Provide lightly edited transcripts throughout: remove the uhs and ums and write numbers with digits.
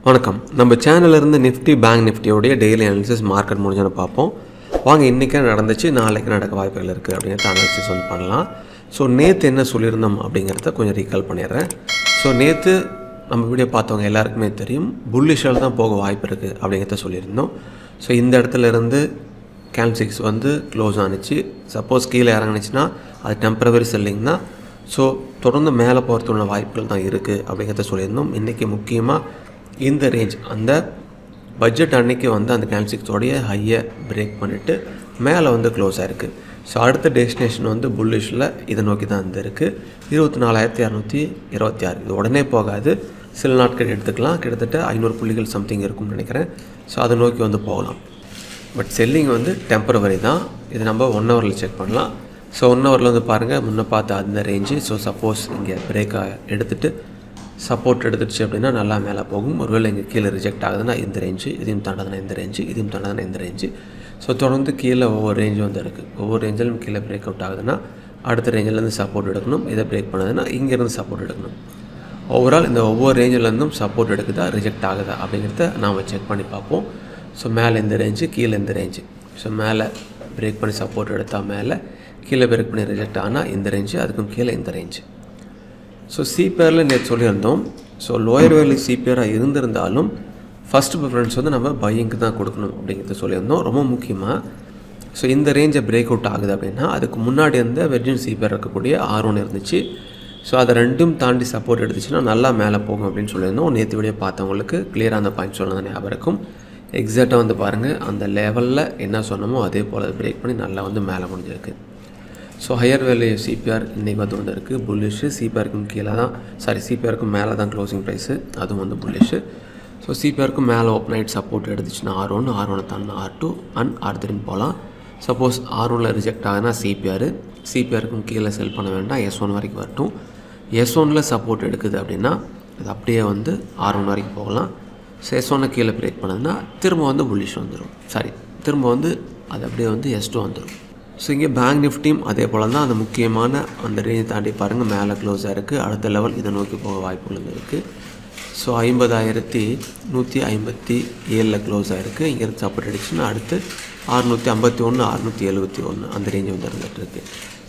வணக்கம். நம்ம சேனல்ல இருந்து நிஃப்டி பேங்க் நிஃப்டியோட டெய்லி அனாலிசிஸ் மார்க்கெட் முடிஞ்சோன்னு பார்ப்போம். வாங்க இன்னைக்கு நடந்துச்சு, நாளைக்கு நடக்க வாய்ப்புகள் இருக்குது அப்படிங்கிறத அனாலிசிஸ் பண்ணலாம். ஸோ நேற்று என்ன சொல்லியிருந்தோம் அப்படிங்கிறத கொஞ்சம் ரீகால் பண்ணிடுறேன். ஸோ நேற்று நம்ம வீடியோ பார்த்தவங்க எல்லாருக்குமே தெரியும், புல்லிஷால் தான் போக வாய்ப்பு இருக்குது அப்படிங்கிறத சொல்லியிருந்தோம். ஸோ இந்த இடத்துல இருந்து கேண்டில்ஸ்டிக்ஸ் க்ளோஸ் ஆனிச்சு. சப்போஸ் கீழே இறங்குனுச்சுன்னா அது டெம்பரவரி செல்லிங் தான். ஸோ தொடர்ந்து மேலே போகிறதுள்ள வாய்ப்புகள் தான் இருக்குது அப்படிங்கிறத சொல்லியிருந்தோம். இன்றைக்கி முக்கியமாக இந்த ரேஞ்ச் அந்த பட்ஜெட் அன்னைக்கு அந்த கேண்டில்ஸ்டிக்ஸோடைய ஹையை பிரேக் பண்ணிவிட்டு மேலே க்ளோஸ் ஆகிருக்கு. ஸோ அடுத்த டெஸ்டினேஷன் புல்லிஷில் இதை நோக்கி தான் இருக்குது 24,226. இது உடனே போகாது, சில நாட்கள் எடுத்துக்கலாம். கிட்டத்தட்ட 500 புள்ளிகள் சம்திங் இருக்கும்னு நினைக்கிறேன். ஸோ அதை நோக்கி போகலாம். பட் செல்லிங் டெம்பரவரி தான். இது நம்ம 1 ஹவரில் செக் பண்ணலாம். ஸோ 1 ஹவரில் பாருங்கள், முன்னே பார்த்த அந்த ரேஞ்சு. ஸோ சப்போஸ் இங்கே பிரேக்காக எடுத்துகிட்டு சப்போர்ட் எடுத்துடுச்சு அப்படின்னா நல்லா மேலே போகும். ஒருவேளை இங்கே கீழே ரிஜெக்ட் ஆகுதுன்னா இந்த ரேஞ்சு, இதையும் தாண்டதுன்னா இந்த ரேஞ்சு, இதையும் தாண்டதுன்னா இந்த ரேஞ்சு. ஸோ தொடர்ந்து கீழே ஒவ்வொரு ரேஞ்சு இருக்குது. ஒவ்வொரு ரேஞ்சிலும் கீழே பிரேக் அவுட் ஆகுதுன்னா அடுத்த ரேஞ்சிலேருந்து சப்போர்ட் எடுக்கணும். இதை பிரேக் பண்ணதுன்னா இங்கேருந்து சப்போர்ட் எடுக்கணும். ஓவரால் இந்த ஒவ்வொரு ரேஞ்சிலேருந்தும் சப்போர்ட் எடுக்குதா ரிஜெக்ட் ஆகுதா அப்படிங்கிறத நாம் செக் பண்ணி பார்ப்போம். ஸோ மேலே இந்த ரேஞ்சு, கீழே இந்த ரேஞ்சு. ஸோ மேலே பிரேக் பண்ணி சப்போர்ட் எடுத்தால் மேலே, கீழே பிரேக் பண்ணி ரிஜெக்ட் ஆனால் இந்த ரேஞ்சு, அதுக்கும் கீழே இந்த ரேஞ்சு. ஸோ சிபிஆரில் நேற்று சொல்லியிருந்தோம். ஸோ லோயர் வேல்யூ சிபிஆராக இருந்திருந்தாலும் ஃபஸ்ட் ப்ரிஃபரன்ஸ் நம்ம பையிங்க்கு தான் கொடுக்கணும் அப்படிங்கிறத சொல்லியிருந்தோம். ரொம்ப முக்கியமாக ஸோ இந்த ரேஞ்சை பிரேக் அவுட் ஆகுது அப்படின்னா அதுக்கு முன்னாடி வெர்ஜின் சிபிஆர் இருக்கக்கூடிய R1 இருந்துச்சு. ஸோ அதை ரெண்டும் தாண்டி சப்போர்ட் எடுத்துச்சுன்னா நல்லா மேலே போகும் அப்படின்னு சொல்லியிருந்தோம். நேற்று வீடியோ பார்த்தவங்களுக்கு கிளியராக அந்த பாயிண்ட் சொன்னது ஞாபகம் இருக்கும். எக்ஸாக்டாக பாருங்கள், அந்த லெவலில் என்ன சொன்னமோ அதே போல் பிரேக் பண்ணி நல்லா மேலே முடிஞ்சிருக்கு. ஸோ ஹையர் வேல்யூ சிபிஆர் இன்றைக்கி இருக்குது புல்லிஷு. சிபிஆருக்கும் கீழே தான், சிபிஆருக்கும் மேலே தான் க்ளோசிங் ப்ரைஸு, அதுவும் புல்லிஷு. ஸோ சிபிஆருக்கும் மேலே ஓப்பன் ஆகிட்டு support எடுத்துச்சுன்னா R1 தாண்டினா R2 and R3 போகலாம். சப்போஸ் R1 ரிஜெக்ட் ஆகுதுன்னா சிபிஆருக்கும் கீழே செல் பண்ண வேண்டாம், S1 வரைக்கும் வரட்டும். S1 சப்போர்ட் எடுக்குது அப்படின்னா அது அப்படியே R1 வரைக்கும் போகலாம். ஸோ S1 கீழே பிரேக் பண்ணதுன்னா திரும்ப புல்லிஷ் வந்துடும். திரும்ப அது அப்படியே S2 வந்துடும். ஸோ இங்கே பேங்க் நிஃப்டியும் அதே போல் தான். அந்த முக்கியமான அந்த ரேஞ்சை தாண்டி பாருங்கள் மேலே க்ளோஸ் ஆகிருக்கு. அடுத்த லெவல் இதை நோக்கி போக வாய்ப்புகள் இருக்குது. ஸோ 50,157 க்ளோஸ் ஆகிருக்கு. இங்கேருந்து சப்போர்ட் அடிச்சுன்னா அடுத்து 651, 671 அந்த ரேஞ்சு இருந்துகிட்ருக்கு.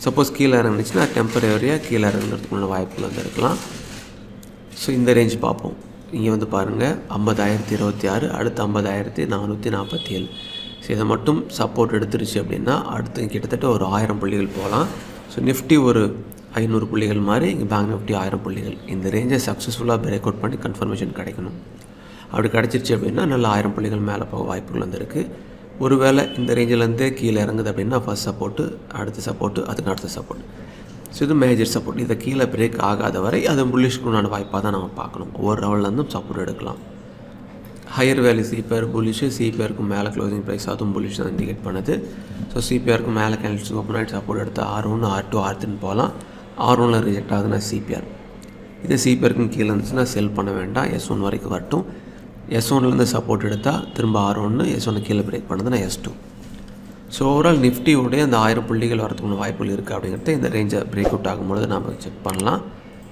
சப்போஸ் கீழே இறங்குச்சுன்னா டெம்பரரியாக கீழே இறங்குறதுக்குள்ள வாய்ப்புகள் இருக்கலாம். ஸோ இந்த ரேஞ்ச் பார்ப்போம். இங்கே பாருங்கள் 50,026, அடுத்து 50,447. ஸோ இதை மட்டும் சப்போர்ட் எடுத்துருச்சு அப்படின்னா அடுத்து கிட்டத்தட்ட ஒரு 1000 புள்ளிகள் போகலாம். ஸோ நிஃப்டி ஒரு 500 புள்ளிகள் மாதிரி, இங்கே பேங்க் நிஃப்டி 1000 புள்ளிகள். இந்த ரேஞ்சை சக்ஸஸ்ஃபுல்லாக பிரேக் அவுட் பண்ணி கன்ஃபர்மேஷன் கிடைக்கணும். அப்படி கிடச்சிருச்சு அப்படின்னா நல்லா 1000 புள்ளிகள் மேலே போக வாய்ப்புகள் இருக்குது. ஒருவேளை இந்த ரேஞ்சிலேருந்தே கீழே இறங்குது அப்படின்னா ஃபஸ்ட் சப்போர்ட்டு, அடுத்த சப்போர்ட்டு, அதுக்கு அடுத்த சப்போர்ட். ஸோ இது மேஜர் சப்போர்ட். இதை கீழே பிரேக் ஆகாத வரை அது புல்லிஷ்க்குண்டான வாய்ப்பாக தான் நம்ம பார்க்கணும். ஒவ்வொரு லெவல்லேருந்தும் சப்போர்ட் எடுக்கலாம். ஹையர் வேல்யூ சிபிஆர் புல்லிஷு, சிபிஆருக்கும் மேலே க்ளோசிங் ப்ரைஸ் அதுவும் புல்லிஷ் தான் இண்டிகேட் பண்ணுது. ஸோ சிபிஆருக்கும் மேலே கேண்டில்ஸ் ஓப்பன் ஆகிட்டு சப்போர்ட் எடுத்து R1, R2, R3 போகலாம். R1 ரிஜெக்ட் ஆகுதுன்னா சிபிஆர், இது சிபிஆருக்கும் கீழே இருந்துச்சுன்னா செல் பண்ண வேண்டாம், S1 வரைக்கும் வரட்டும். S1 சப்போர்ட் எடுத்தால் திரும்ப R1, S1 கீழே பிரேக் பண்ணதுன்னா S2. ஸோ ஓவரால் நிஃப்டியோடைய அந்த 1000 புள்ளிகள் வரதுக்குள்ள வாய்ப்புகள் இருக்குது அப்படிங்கிறத இந்த ரேஞ்சை பிரேக் அவுட் ஆகும்பொழுது நாம் செக் பண்ணலாம்.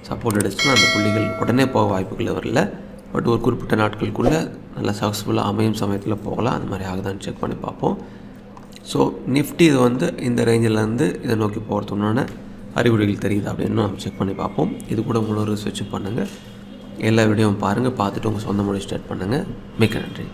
சப்போர்ட் எடுத்துச்சுன்னா அந்த புள்ளிகள் உடனே போக வாய்ப்புகள் வரல. பட் ஒரு குறிப்பிட்ட நாட்களுக்குள்ளே நல்லா சக்ஸஸ்ஃபுல்லாக அமையும் சமயத்தில் போகலாம். அந்த மாதிரி ஆகுதான்னு செக் பண்ணி பார்ப்போம். ஸோ நிஃப்டி இது இந்த ரேஞ்சிலேருந்து இதை நோக்கி போகிறதுனால அறிகுறிகள் தெரியுது அப்படின்னு நம்ம செக் பண்ணி பார்ப்போம். இது கூட உங்களோட ரிசர்ச் பண்ணுங்கள். எல்லா வீடியோவும் பாருங்கள், பார்த்துட்டு உங்கள் சொந்த மொழி ஸ்டார்ட் பண்ணுங்கள். மிக்க நன்றி.